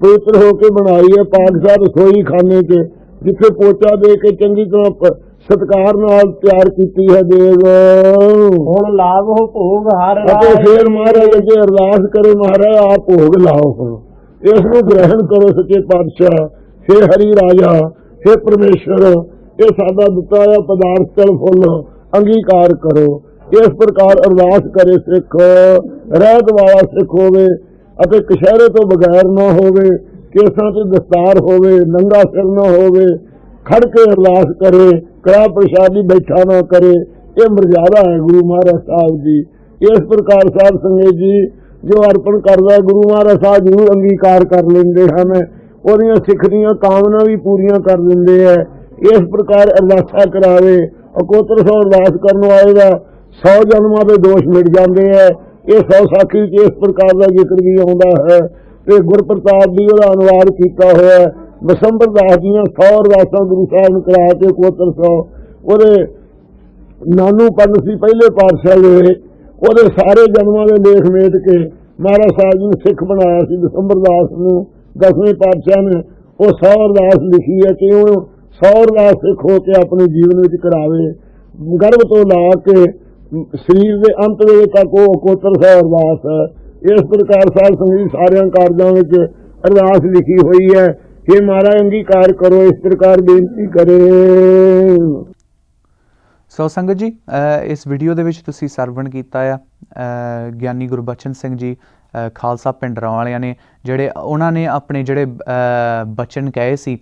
ਪਵਿੱਤਰ ਹੋ ਕੇ ਬਣਾਈ ਹੈ ਪਾਕ ਸਾਲ ਰਸੋਈ ਖਾਨੇ 'ਚ, ਜਿੱਥੇ ਪੋਚਾ ਦੇ ਕੇ ਚੰਗੀ ਤਰ੍ਹਾਂ ਸਤਿਕਾਰ ਨਾਲ ਤਿਆਰ ਕੀਤੀ ਹੈ ਦੇਗ। ਹੁਣ ਲਾਭੋ ਭੋਗ ਹਰ ਅਤੇ ਰਾਜ। ਫਿਰ ਮਹਾਰਾਜ ਅੱਗੇ ਅਰਦਾਸ ਕਰੇ, ਮਹਾਰਾਜ ਆਪ ਭੋਗ ਲਾਓ, ਹੁਣ ਇਸ ਨੂੰ ਗ੍ਰਹਿਣ ਕਰੋ ਸੱਚੇ ਪਾਤਸ਼ਾਹ। ਹੇ ਹਰੀ ਰਾਜਾ, ਹੇ ਪਰਮੇਸ਼ਰ, ਇਹ ਸਾਡਾ ਦਿੱਤਾ ਹੋਇਆ ਪਦਾਰਥ ਚਲ ਫੁੱਲ ਅੰਗੀਕਾਰ ਕਰੋ। ਇਸ ਪ੍ਰਕਾਰ ਅਰਦਾਸ ਕਰੇ ਸਿੱਖ। ਰਹਿਤ ਵਾਲਾ ਸਿੱਖ ਹੋਵੇ ਅਤੇ ਕਸ਼ਹਿਰੇ ਤੋਂ ਬਗੈਰ ਨਾ ਹੋਵੇ, ਕੇਸਾਂ ਤੇ ਦਸਤਾਰ ਹੋਵੇ, ਨੰਗਾ ਸਿਰ ਨਾ ਹੋਵੇ, ਖੜ ਕੇ ਅਰਦਾਸ ਕਰੇ, ਕੜਾਹ ਪ੍ਰਸ਼ਾਦੀ ਬੈਠਾ ਨਾ ਕਰੇ। ਇਹ ਮਰਜ਼ਾਦਾ ਹੈ ਗੁਰੂ ਮਹਾਰਾਜ ਸਾਹਿਬ ਦੀ। ਇਸ ਪ੍ਰਕਾਰ ਸਾਧ ਸੰਗਤ ਜੀ ਜੋ ਅਰਪਣ ਕਰਦਾ ਗੁਰੂ ਮਹਾਰਾਜ ਸਾਹਿਬ ਜ਼ਰੂਰ ਅੰਗੀਕਾਰ ਕਰ ਲੈਂਦੇ ਹਨ, ਉਹਦੀਆਂ ਸਿੱਖ ਦੀਆਂ ਕਾਮਨਾ ਵੀ ਪੂਰੀਆਂ ਕਰ ਦਿੰਦੇ ਹੈ। ਇਸ ਪ੍ਰਕਾਰ ਅਰਦਾਸਾਂ ਕਰਾਵੇ। ਅਕੋਤਰ ਸੌ ਅਰਦਾਸ ਕਰਨ ਵਾਲੇ ਦਾ 100 ਜਨਮਾਂ ਦੇ ਦੋਸ਼ ਮਿਟ ਜਾਂਦੇ ਹੈ। ਇਹ 100 ਸਾਖੀ 'ਚ ਇਸ ਪ੍ਰਕਾਰ ਦਾ ਜ਼ਿਕਰ ਵੀ ਆਉਂਦਾ ਹੈ। ਤੇ ਗੁਰਪ੍ਰਤਾਪ ਜੀ ਉਹਦਾ ਅਨੁਵਾਦ ਕੀਤਾ ਹੋਇਆ ਹੈ। ਬਸੰਬਰ ਦਾਸ ਦੀਆਂ 100 ਅਰਦਾਸਾਂ ਗੁਰੂ ਸਾਹਿਬ ਨੂੰ ਕਰਾ ਕੇ ਅਕੋਤਰ ਸੌ ਉਹਦੇ ਨਾਨੂ ਪੰਨ ਸੀ ਪਹਿਲੇ ਪਾਤਸ਼ਾਹ ਦੇ, ਉਹਦੇ ਸਾਰੇ ਜਨਮਾਂ ਦੇ ਲੇਖ ਮੇਟ ਕੇ ਮਹਾਰਾਜ ਸਾਹਿਬ ਜੀ ਨੂੰ ਸਿੱਖ ਬਣਾਇਆ ਸੀ। ਦਸੰਬਰ ਦਾਸ ਨੂੰ 10ਵੇਂ ਪਾਤਸ਼ਾਹ ਨੇ ਉਹ 100 ਅਰਦਾਸ ਲਿਖੀ ਹੈ ਕਿ ਉਹ 100 ਅਰਦਾਸ ਸਿੱਖ ਹੋ ਕੇ ਆਪਣੇ ਜੀਵਨ ਵਿੱਚ ਕਰਾਵੇ। ਗਰਭ ਤੋਂ ਲਾ ਕੇ ਸਰੀਰ ਦੇ ਅੰਤ ਵੇਲੇ ਤੱਕ ਉਹ ਅਕੋਤਰ ਸੌ ਅਰਦਾਸ ਹੈ। ਇਸ ਪ੍ਰਕਾਰ ਸਾਧ ਸੰਗਤ ਸਾਰਿਆਂ ਕਾਰਜਾਂ ਵਿੱਚ ਅਰਦਾਸ ਲਿਖੀ ਹੋਈ ਹੈ ਕਿ ਮਹਾਰਾਜ ਅੰਗੀਕਾਰ ਕਰੋ। ਇਸ ਪ੍ਰਕਾਰ ਬੇਨਤੀ ਕਰੇ। ਸੋ ਸੰਗਤ ਜੀ, ਇਸ ਵੀਡੀਓ ਦੇ ਵਿੱਚ ਤੁਸੀਂ ਸਰਵਣ ਕੀਤਾ ਆ ਗਿਆਨੀ ਗੁਰਬਚਨ ਸਿੰਘ ਜੀ ਖਾਲਸਾ ਪਿੰਡਰਾਂ ਵਾਲਿਆਂ ਨੇ, ਜਿਹੜੇ ਉਹਨਾਂ ਨੇ ਆਪਣੇ ਜਿਹੜੇ ਬਚਨ ਕਹੇ ਸੀ,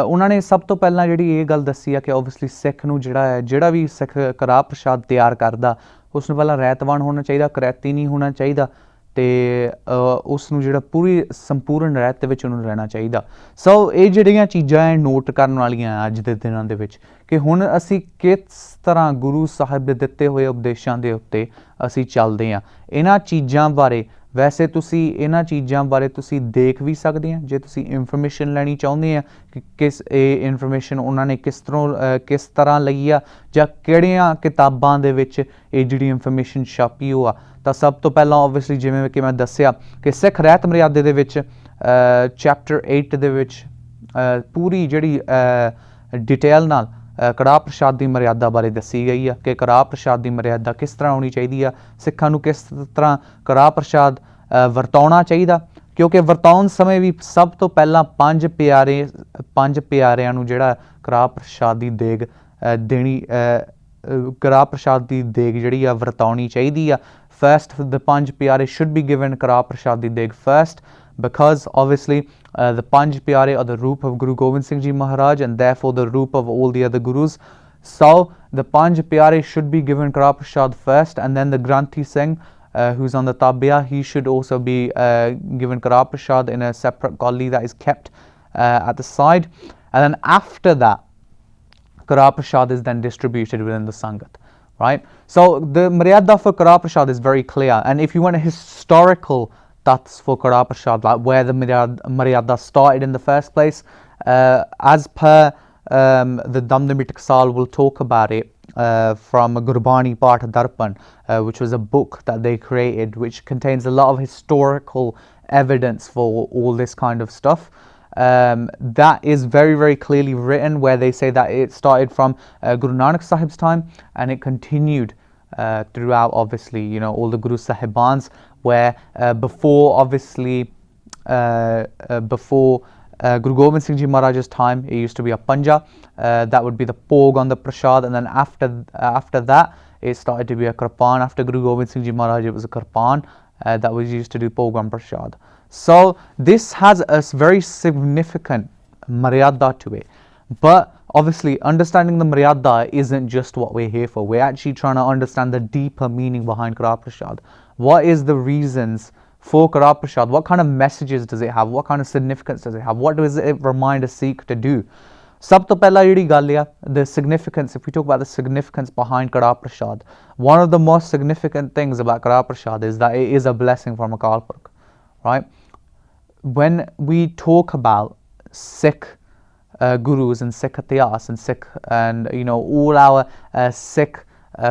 ਉਹਨਾਂ ਨੇ ਸਭ ਤੋਂ ਪਹਿਲਾਂ ਜਿਹੜੀ ਇਹ ਗੱਲ ਦੱਸੀ ਆ ਕਿ ਓਬਵੀਅਸਲੀ ਸਿੱਖ ਨੂੰ ਜਿਹੜਾ ਵੀ ਸਿੱਖ ਕੜਾਹ ਪ੍ਰਸ਼ਾਦ ਤਿਆਰ ਕਰਦਾ ਉਸ ਨੂੰ ਪਹਿਲਾਂ ਰਹਿਤਵਾਨ ਹੋਣਾ ਚਾਹੀਦਾ, ਕਰੈਤੀ ਨਹੀਂ ਹੋਣਾ ਚਾਹੀਦਾ, ਅਤੇ ਉਸ ਨੂੰ ਜਿਹੜਾ ਪੂਰੀ ਸੰਪੂਰਨ ਰਹਿਤ ਦੇ ਵਿੱਚ ਉਹਨੂੰ ਰਹਿਣਾ ਚਾਹੀਦਾ। ਸੋ ਇਹ ਜਿਹੜੀਆਂ ਚੀਜ਼ਾਂ ਹੈ ਨੋਟ ਕਰਨ ਵਾਲੀਆਂ ਅੱਜ ਦੇ ਦਿਨਾਂ ਦੇ ਵਿੱਚ ਕਿ ਹੁਣ ਅਸੀਂ ਕਿਸ ਤਰ੍ਹਾਂ ਗੁਰੂ ਸਾਹਿਬ ਦੇ ਦਿੱਤੇ ਹੋਏ ਉਪਦੇਸ਼ਾਂ ਦੇ ਉੱਤੇ ਅਸੀਂ ਚੱਲਦੇ ਹਾਂ। ਇਹਨਾਂ ਚੀਜ਼ਾਂ ਬਾਰੇ ਵੈਸੇ ਇਹਨਾਂ ਚੀਜ਼ਾਂ ਬਾਰੇ ਤੁਸੀਂ ਦੇਖ ਵੀ ਸਕਦੇ ਆ ਜੇ ਤੁਸੀਂ ਇਨਫੋਰਮੇਸ਼ਨ ਲੈਣੀ ਚਾਹੁੰਦੇ ਆ ਕਿ ਕਿਸ ਇਹ ਇਨਫੋਰਮੇਸ਼ਨ ਉਹਨਾਂ ਨੇ ਕਿਸ ਤਰ੍ਹਾਂ ਲਈ ਆ ਜਾਂ ਕਿਹੜੀਆਂ ਕਿਤਾਬਾਂ ਦੇ ਵਿੱਚ ਇਹ ਜਿਹੜੀ ਇਨਫੋਰਮੇਸ਼ਨ ਛਾਪੀ ਹੋ ਆ। ਤਾਂ ਸਭ ਤੋਂ ਪਹਿਲਾਂ ਓਬਵੀਅਸਲੀ ਜਿਵੇਂ ਕਿ ਮੈਂ ਦੱਸਿਆ ਕਿ ਸਿੱਖ ਰਹਿਤ ਮਰਿਆਦਾ ਦੇ ਵਿੱਚ ਚੈਪਟਰ 8 ਦੇ ਵਿੱਚ ਪੂਰੀ ਜਿਹੜੀ ਡਿਟੇਲ ਨਾਲ ਕੜਾਹ ਪ੍ਰਸ਼ਾਦ ਦੀ ਮਰਿਆਦਾ ਬਾਰੇ ਦੱਸੀ ਗਈ ਆ ਕਿ ਕੜਾਹ ਪ੍ਰਸ਼ਾਦ ਦੀ ਮਰਿਆਦਾ ਕਿਸ ਤਰ੍ਹਾਂ ਹੋਣੀ ਚਾਹੀਦੀ ਆ, ਸਿੱਖਾਂ ਨੂੰ ਕਿਸ ਤਰ੍ਹਾਂ ਕੜਾਹ ਪ੍ਰਸ਼ਾਦ ਵਰਤਾਉਣਾ ਚਾਹੀਦਾ, ਕਿਉਂਕਿ ਵਰਤਾਉਣ ਸਮੇਂ ਵੀ ਸਭ ਤੋਂ ਪਹਿਲਾਂ ਪੰਜ ਪਿਆਰਿਆਂ ਨੂੰ ਜਿਹੜਾ ਕੜਾਹ ਪ੍ਰਸ਼ਾਦ ਦੀ ਦੇਗ ਦੇਣੀ, ਕੜਾਹ ਪ੍ਰਸ਼ਾਦ ਦੀ ਦੇਗ ਜਿਹੜੀ ਆ ਵਰਤਾਉਣੀ ਚਾਹੀਦੀ ਆ। First, the Panj Pyare should be given Kara Prashad Deg first, because obviously the Panj Pyare are the roop of Guru Gobind Singh Ji Maharaj and therefore the roop of all the other Gurus. So the Panj Pyare should be given Kara Prashad first, and then the Granthi Singh who's on the Tabiya, he should also be given Kara Prashad in a separate kauli that is kept at the side, and then after that Kara Prashad is then distributed within the Sangat. Right, so the Maryada for Kara Prashad is very clear, and if you want a historical tats for Kara Prashad, like where the Maryada started in the first place, as per the Damdami Taksal will talk about it from Gurbani Part Darpan, which was a book that they created which contains a lot of historical evidence for all this kind of stuff. that is very, very clearly written, where they say that it started from Guru Nanak Sahib's time and it continued throughout, obviously, you know, all the Guru Sahibans, where before, obviously, before Guru Gobind Singh Ji Maharaj's time, it used to be a panja, that would be the pog on the prasad, and then after that, it started to be a kirpan. After Guru Gobind Singh Ji Maharaj, it was a kirpan that was used to do pog on prasad. So this has a very significant maryada to it. But obviously, understanding the maryada isn't just what we're here for. We're actually trying to understand the deeper meaning behind Kara Prasad. What is the reasons for Kara Prasad? What kind of messages does it have? What kind of significance does it have? What does it remind a Sikh to do? Sab to pehla jehdi gall hai, the significance, if we talk about the significance behind Kara Prasad, one of the most significant things about Kara Prasad is that it is a blessing from Akal Purkh, right? When we talk about Sikh gurus and Sikh itihas and Sikh, and you know, all our Sikh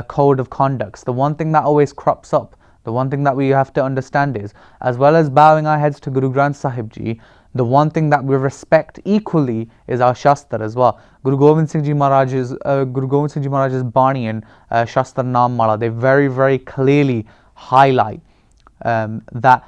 code of conducts, the one thing that always crops up, the one thing that we have to understand is, as well as bowing our heads to Guru Granth Sahib Ji, the one thing that we respect equally is our Shastra as well. Guru Gobind Singh Ji Maharaj's Bani and Shastra Naam Mala, they very, very clearly highlight that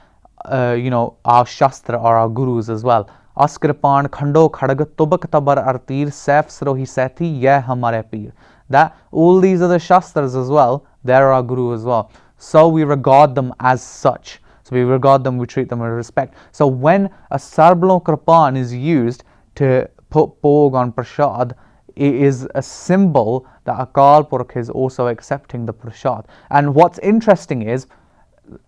you know, our Shastra are our gurus as well. Askripan Khando Khadag Tubak Tabar Artir Saif Srohi Sati Yeh Hamare Peer. That all these are the Shastras as well, they're our guru as well. So we regard them as such. So we regard them, we treat them with respect. So when a Sarblon Kripan is used to put Pog on Prasad, it is a symbol that Akal Purkh is also accepting the Prasad. And what's interesting is,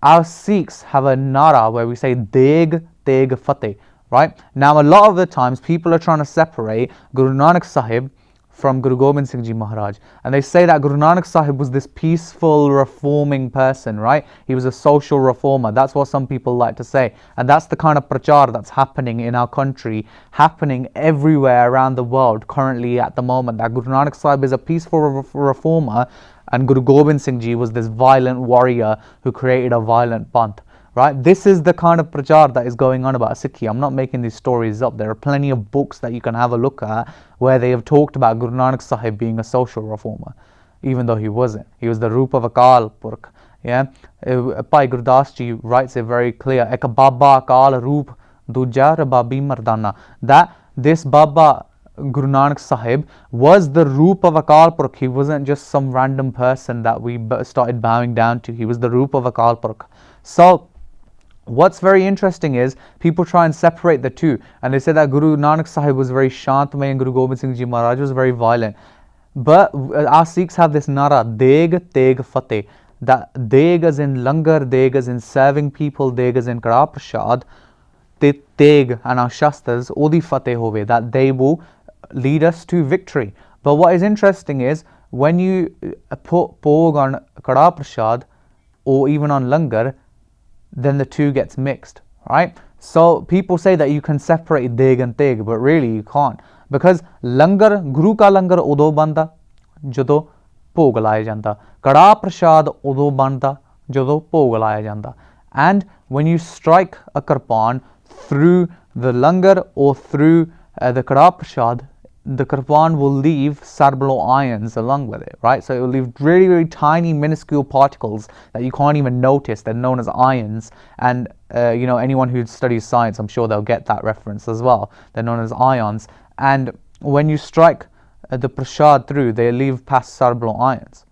our Sikhs have a nara where we say Deg Teg Fateh, right? Now a lot of the times people are trying to separate Guru Nanak Sahib from Guru Gobind Singh Ji Maharaj, and they say that Guru Nanak Sahib was this peaceful reforming person, right? He was a social reformer. That's what some people like to say, and that's the kind of prachar that's happening in our country, happening everywhere around the world currently at the moment, that Guru Nanak Sahib is a peaceful reformer and Guru Gobind Singh Ji was this violent warrior who created a violent panth. Right? This is the kind of prachar that is going on about Sikhi. I'm not making these stories up. There are plenty of books that you can have a look at where they have talked about Guru Nanak Sahib being a social reformer, even though he wasn't. He was the Roop of Akal Purkh. Yeah, Bhai Gurdas Ji writes it very clear. Ek Baba Akal Roop Duja Rababi Mardana. That this Baba Guru Nanak Sahib was the Roop of Akal Purkh. He wasn't just some random person that we started bowing down to. He was the Roop of Akal Purkh. So what's very interesting is people try and separate the two, and they say that Guru Nanak Sahib was very Shantmay and Guru Gobind Singh Ji Maharaj was very violent. But our Sikhs have this nara, Deg Teg Fateh, that Deg as in Langar, Deg as in serving people, Deg as in Kara Prasad, Teg and our Shastras, Odi Fateh Hove, that they will lead us to victory. But what is interesting is, when you put Pog on Kara Prasad or even on Langar, then the two gets mixed, right? So people say that you can separate Deg and Teg, but really you can't, because Langar, Guru ka Langar udo banda jado Pog laya janda, Kara Prasad udo banda jado Pog laya janda. And when you strike a Kirpan through the Langar or through the Kara Prasad, the Kirpan will leave Sarblo ions along with it, right? So it will leave really, really tiny, minuscule particles that you can't even notice. They're known as ions. And, you know, anyone who studies science, I'm sure they'll get that reference as well. They're known as ions. And when you strike the prasad through, they leave past Sarblo ions.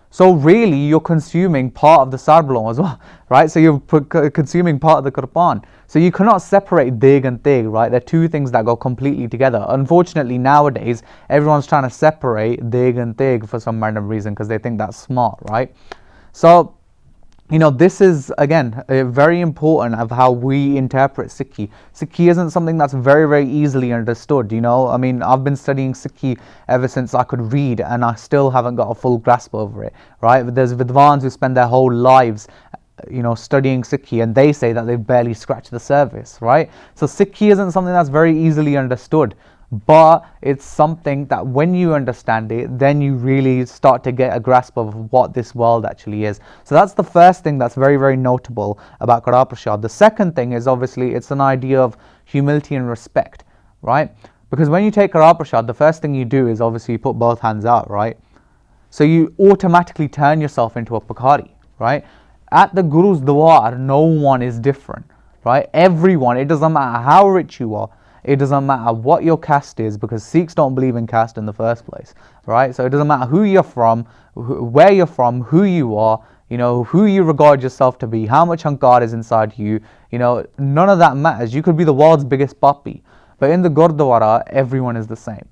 So really, you're consuming part of the Sarblon as well, right? So you're consuming part of the Kirpan. So you cannot separate Deg and Teg, right? They're two things that go completely together. Unfortunately, nowadays, everyone's trying to separate Deg and Teg for some random reason because they think that's smart, right? So, you know, this is, again, very important of how we interpret Sikhi. Sikhi isn't something that's very, very easily understood, you know. I mean, I've been studying Sikhi ever since I could read, and I still haven't got a full grasp over it, right? But there's Vidwans who spend their whole lives, you know, studying Sikhi, and they say that they've barely scratched the surface, right? So Sikhi isn't something that's very easily understood. but it's something that when you understand it, then you really start to get a grasp of what this world actually is. So that's the first thing that's very, very notable about Kara Prasad. The second thing is obviously it's an idea of humility and respect, right? Because when you take Kara Prasad, the first thing you do is obviously you put both hands out, right? So you automatically turn yourself into a Pakari, right? At the Guru's Dwar, no one is different, right? Everyone, it doesn't matter how rich you are, it doesn't matter what your caste is, because Sikhs don't believe in caste in the first place, right? So it doesn't matter who you're from, where you're from, who you are, you know, who you regard yourself to be, how much hankar is inside you, you know, none of that matters. You could be the world's biggest puppy, but in the Gurdwara, everyone is the same,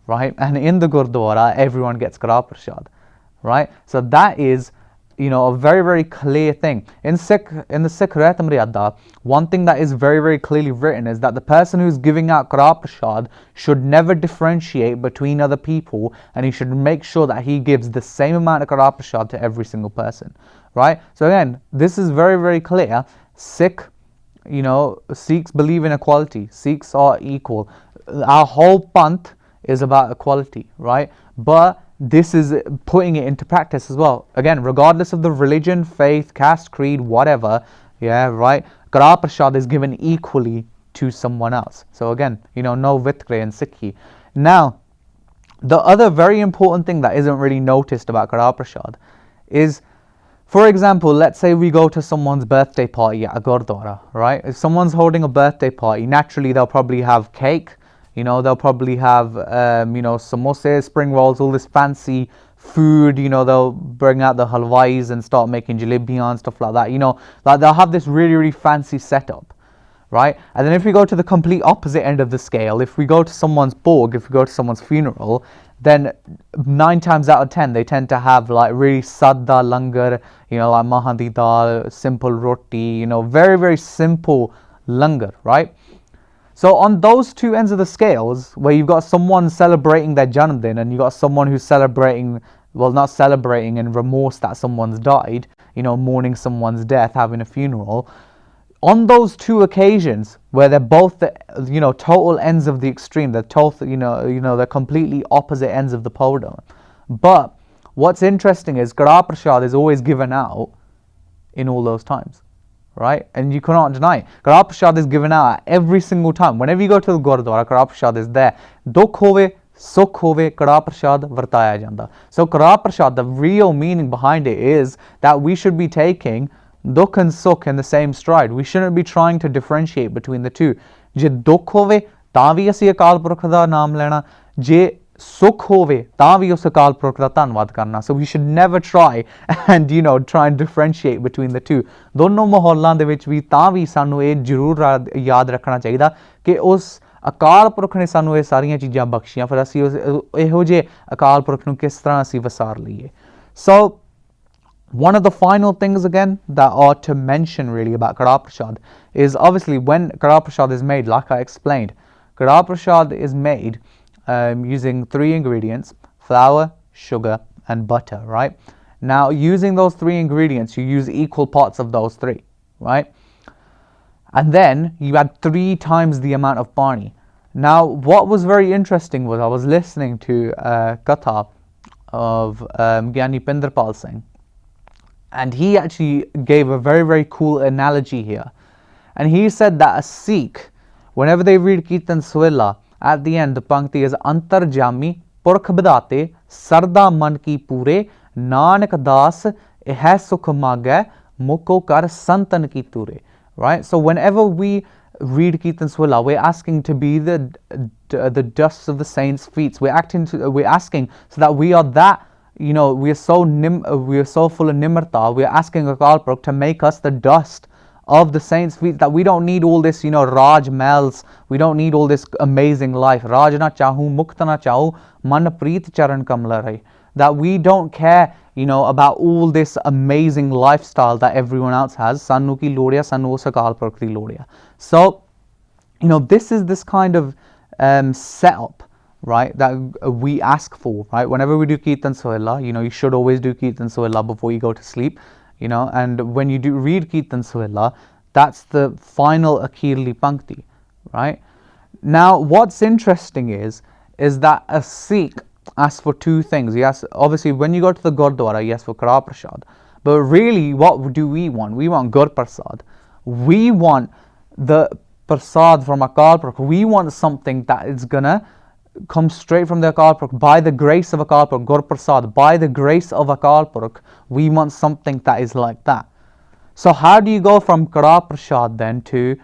right? And in the Gurdwara, everyone gets Kara Prasad, right? So that is, you know, a very, very clear thing. In the Sikh Rit Maryada, one thing that is very, very clearly written is that the person who's giving out Kara Prasad should never differentiate between other people, and he should make sure that he gives the same amount of Kara Prasad to every single person, right? So again, this is very, very clear. You know, Sikhs believe in equality. Sikhs are equal. Our whole panth is about equality, right? But this is putting it into practice as well. Again, regardless of the religion, faith, caste, creed, whatever, yeah, right? Kara Prasad is given equally to someone else. So again, you know, no vitkre in Sikhi. Now, the other very important thing that isn't really noticed about Kara Prasad is, for example, let's say we go to someone's birthday party at a Gurdwara, right? If someone's holding a birthday party, naturally they'll probably have cake. You know, they'll probably have, you know, samosas, spring rolls, all this fancy food. You know, they'll bring out the halwais and start making jalebiyan and stuff like that. You know, like they'll have this really, really fancy setup, right? And then if we go to the complete opposite end of the scale, if we go to someone's borg, if we go to someone's funeral, then 9 times out of 10, they tend to have like really sadda langar, you know, like mahandi dal, simple roti, you know, very, very simple langar, right? So on those two ends of the scales, where you've got someone celebrating their Janmdin and you've got someone who's celebrating, well, not celebrating in remorse that someone's died, you know, mourning someone's death, having a funeral, on those two occasions where they're both the, you know, total ends of the extreme, they're total, you know, they're completely opposite ends of the podium. But what's interesting is Kara Prasad is always given out in all those times, right? And you cannot deny it. Kara Prasad is given out every single time. Whenever you go to the Gurdwara, Kara Prasad is there. Dukh hove, sukh hove, Kara Prasad vartaya janda. So Kara Prasad, the real meaning behind it is that we should be taking Dukh and Sukh in the same stride. We shouldn't be trying to differentiate between the two. Je Dukh hove, ਤਾਂ ਵੀ ਅਸੀਂ ਅਕਾਲ ਪੁਰਖ ਦਾ ਨਾਮ ਲੈਣਾ. ਜੇ ਸੁੱਖ ਹੋਵੇ ਤਾਂ ਵੀ ਉਸ ਅਕਾਲ ਪੁਰਖ ਦਾ ਧੰਨਵਾਦ ਕਰਨਾ. So we should never try and, you know, try and differentiate between the two. ਦੋਨੋਂ ਮਾਹੌਲਾਂ ਦੇ ਵਿੱਚ ਵੀ ਤਾਂ ਵੀ ਸਾਨੂੰ ਇਹ ਜ਼ਰੂਰ ਯਾਦ ਰੱਖਣਾ ਚਾਹੀਦਾ ਕਿ ਉਸ ਅਕਾਲ ਪੁਰਖ ਨੇ ਸਾਨੂੰ ਇਹ ਸਾਰੀਆਂ ਚੀਜ਼ਾਂ ਬਖਸ਼ੀਆਂ, ਫਿਰ ਅਸੀਂ ਇਹੋ ਜਿਹੇ ਅਕਾਲ ਪੁਰਖ ਨੂੰ ਕਿਸ ਤਰ੍ਹਾਂ ਅਸੀਂ ਵਸਾਰ ਲਈਏ. So one of the final things again that are to mention really about Kara Prasad is obviously when Kara Prasad is made, like I explained, Kara Prasad is made using 3 ingredients: flour, sugar and butter, right? Now using those 3 ingredients, you use equal parts of those 3, right? And then you add 3 times the amount of pani. Now what was very interesting was I was listening to Katha of Gyani Pinderpal Singh, and he actually gave a very, very cool analogy here. And he said that a Sikh, whenever they read Kirtan Sohila, at the end the pankti is Antar Jami Purkh Bidate Sarda Man Ki Pure Nanak Das Eh Sukh Magay Mukho Kar Santan Ki Ture. Right? So whenever we read Kirtan Sohila, we're asking to be the dust of the saints' feet. We're asking so that we are that, you know, we are so full of nimrta. We are asking Akal Purkh to make us the dust of the saints' feet, that we don't need all this, you know, Raj Mahals, we don't need all this amazing life. Raj na chahu, mukta na chahu, man preet charan kamla rahe. That we don't care, you know, about all this amazing lifestyle that everyone else has. Sanu ki lodiya, sanu us Akal Purkh di lodiya. So, you know, this is this kind of setup, right, that we ask for, right? Whenever we do Kirtan Sohila, you know, you should always do Kirtan Sohila before you go to sleep, you know, and when you do read Kirtan Sohila, that's the final Akhirli Pankti, right? Now, what's interesting is that a Sikh asks for two things. Yes, obviously, when you go to the Gurdwara, you ask for Kara Prasad. But really, what do we want? We want Gur Prasad. We want the Prasad from Akal Purkh. We want something that is gonna come straight from the Akal Purkh by the grace of Akal Purkh, Gur Prasad. By the grace of Akal Purkh, we want something that is like that. So how do you go from Kara Prasad then to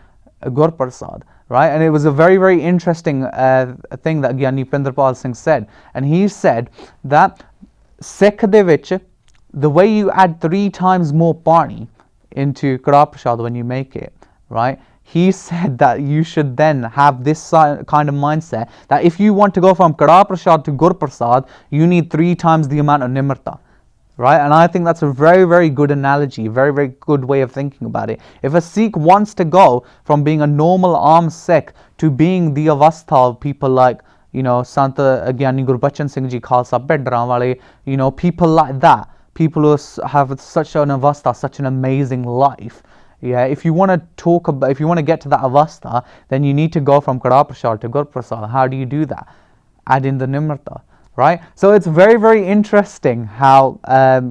Gur Prasad, right? And it was a very, very interesting thing that Gyani Pinderpal Singh said. And he said that Sikh de vich, the way you add 3 times more pani into Kara Prasad when you make it, right? He said that you should then have this kind of mindset that if you want to go from Kara Prasad to Gur Prasad, you need 3 times the amount of Nimrta. Right? And I think that's a very, very good analogy, very, very good way of thinking about it. If a Sikh wants to go from being a normal armed Sikh to being the avastha of people like, you know, Sant Gyani Gurbachan Singh Ji Khalsa Bedran Wale, you know, people like that, people who have such an avastha, such an amazing life. Yeah, if you want to talk about, if you want to get to that avastha, then you need to go from Kara Prasad to Gur Prasad. How do you do that? Add in the Nimrta. Right? So it's very, very interesting how,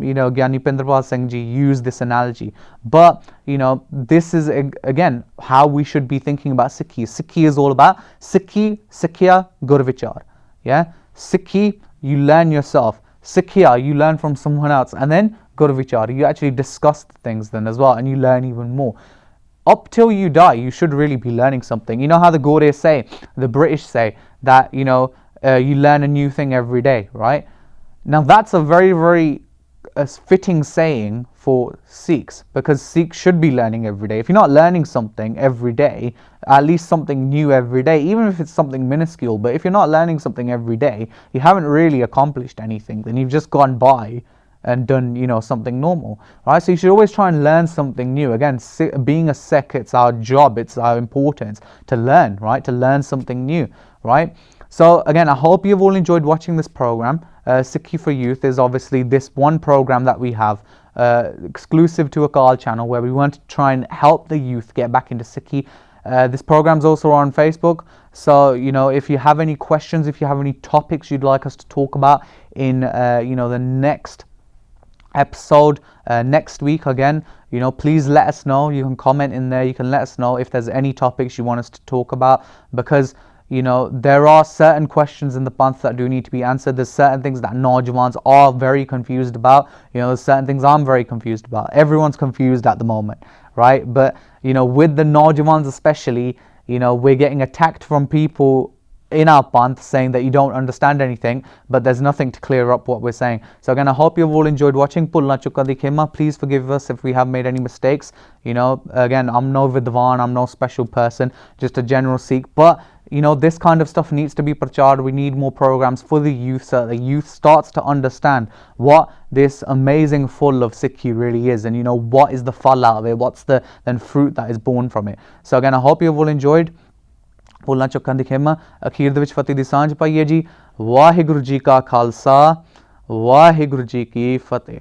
you know, Gyani Pinderpal Singh Ji used this analogy. But, you know, this is, again, how we should be thinking about Sikhi. Sikhi is all about Sikhi, Sikhya, Gurvichar. Yeah? Sikhi, you learn yourself. Sikhya, you learn from someone else. And then Gurvichar, you actually discuss things then as well, and you learn even more. Up till you die, you should really be learning something. You know how the Gores say, the British say, that, you know, you learn a new thing every day, right? Now that's a very, very fitting saying for Sikhs, because Sikhs should be learning every day. If you're not learning something every day, at least something new every day, even if it's something minuscule, but if you're not learning something every day, you haven't really accomplished anything. Then you've just gone by and done, you know, something normal, right? So you should always try and learn something new. Again, being a Sikh, it's our job, it's our importance to learn, right? To learn something new, right? So again, I hope you've all enjoyed watching this program. Sikhi for Youth is obviously this one program that we have exclusive to Akal channel, where we want to try and help the youth get back into Sikhi. This program's also on Facebook. So, you know, if you have any questions, if you have any topics you'd like us to talk about in, you know, the next episode next week, again, you know, please let us know. You can comment in there. You can let us know if there's any topics you want us to talk about, because, you know, there are certain questions in the Panth that do need to be answered. There's certain things that Naujawans are very confused about. You know, there's certain things I'm very confused about. Everyone's confused at the moment, right? But, you know, with the Naujawans especially, you know, we're getting attacked from people in our Panth saying that you don't understand anything, but there's nothing to clear up what we're saying. So again, I hope you've all enjoyed watching. Pulna Chukka Di Khema. Please forgive us if we have made any mistakes. You know, again, I'm no Vidwan, I'm no special person, just a general Sikh. But, you know, this kind of stuff needs to be prachar. We need more programs for the youth, so the youth starts to understand what this amazing full of Sikhi really is, and, you know, what is the fall out of it, what's the then fruit that is born from it. So again, I hope you've all enjoyed. ਭੁੱਲਾਂ ਚੁੱਕਾਂ ਦੀ ਖੇਮਾ ਅਖੀਰ ਦੇ ਵਿੱਚ ਫਤਿਹ ਦੀ ਸਾਂਝ ਪਾਈਏ ਜੀ। ਵਾਹਿਗੁਰੂ ਜੀ ਕਾ ਖਾਲਸਾ, ਵਾਹਿਗੁਰੂ ਜੀ ਕੀ ਫਤਿਹ।